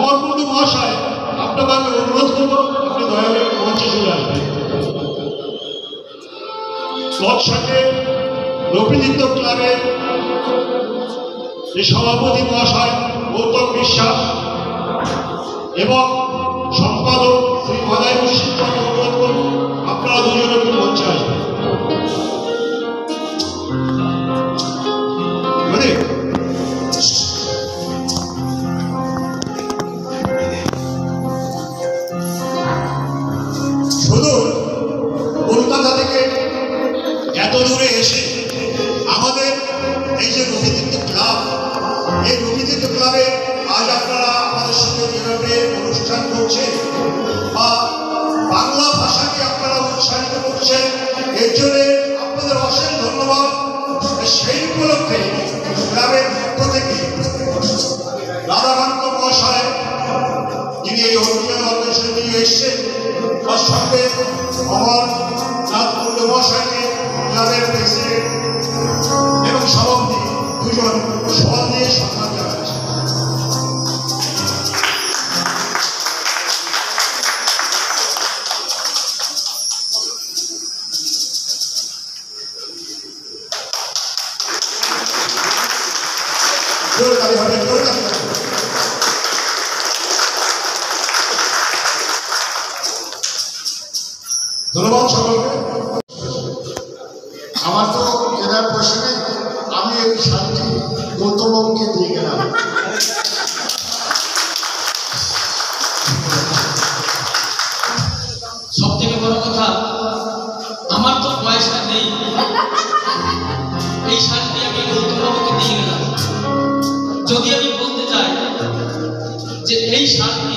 অমর কুণ্ডু মহাশয়, আপনাকে আমি অনুরোধ করবো আপনি দয়া করে মঞ্চে চলে আসবেন। তৎসাথে রবীন্দ্র ক্লাবের যে সভাপতি মহাশয় গৌতম বিশ্বাস এবং সম্পাদক শ্রী মাদাই মুর্শিদকে অনুরোধ করব আপনারা দুজনে একটু মঞ্চে আসবেন। শুধু কলকাতা থেকে এত দূরে এসে আমাদের এই যে রবীন্দ্র ক্লাব, এই রবীন্দ্র ক্লাবে আজ আপনারা আমাদের সঙ্গে যেভাবে অনুষ্ঠান করছেন বা বাংলা ভাষাকে আপনারা উৎসাহিত করছেন, এর জন্য আপনাদের অশেষ ধন্যবাদ। সেই উপলক্ষে ক্লাবের পক্ষ থেকে রাধাকান্ত মহাশয় যিনি এই অনুষ্ঠান অর্গানাইজেশন নিয়ে এসছেন, তার সঙ্গে অমর নাথ কুণ্ডু মহাশয়কে ক্লাবের প্রেসিডেন্ট এবং সভাপতি দুজন সভা দিয়ে সম্মান জানাচ্ছে। ধন্যবাদ সকলকে। আমার তো কেনার পয়সা নেই, আমি এই শাড়িটি গৌতমবাবুকে দিয়ে গেলাম। সব থেকে বড় কথা, আমার তো পয়সা নেই, এই শাড়িটি আমি গৌতমবাবুকে দিয়ে গেলাম। যদি আমি বলতে চাই যে এই শাড়িটি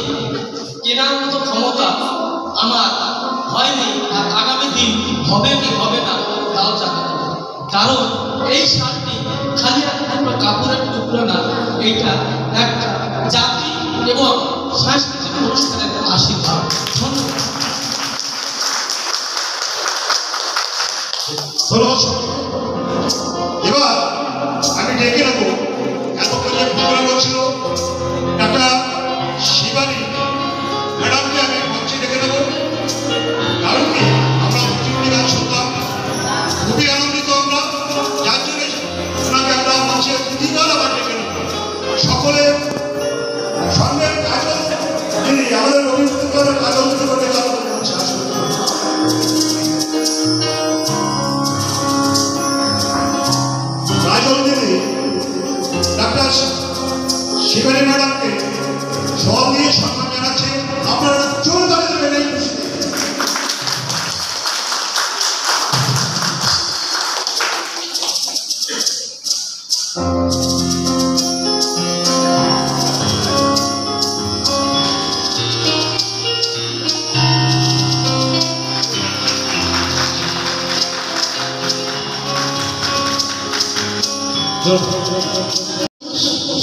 কেনার মতো ক্ষমতা আমার হয়নি, আর আগামী দিন হবে কি হবে না তাও জানি না। কারণ এই শাড়িটি খালি একটা টুকরো কাপড়ের টুকরো না, এইটা একটা জাতি এবং সাংস্কৃতিক অনুষ্ঠানের আশীর্বাদ। ধন্যবাদ। এবার আমি ডেকে নেবো, এতক্ষণ যে প্রোগ্রাম হচ্ছিল একটা শিবানী ম্যাডামকে আমি মঞ্চে ডেকে নেবো। কারণ কি আমরা প্রতিটি গান শুনলাম, খুবই আনন্দিত আমরা, যার জন্য ওনাকে আমরা মঞ্চে প্রতিবার আবার ডেকে নেব। সকলে সঙ্গে কাজল যিনি আমাদের রবীন্দ্র কাজল করে মঞ্চে আসবেন। কাজল যিনি ডাক্তার শিবানী ম্যাডামকে সব দিয়ে সম্মান জানাচ্ছে। আপনারা চোর দাঁড়িয়ে দেবেন এই খুশিতে।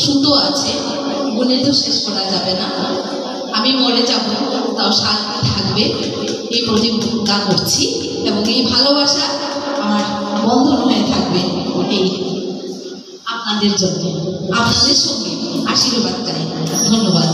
সুতো আছে, গুণে তো শেষ করা যাবে না। আমি মরে যাব তাও শান্তি থাকবে, এই প্রতিজ্ঞা করছি এবং এই ভালোবাসা আমার বন্ধন হয়ে থাকবে এই আপনাদের জন্য, আপনাদের সঙ্গে আশীর্বাদ চাই। ধন্যবাদ।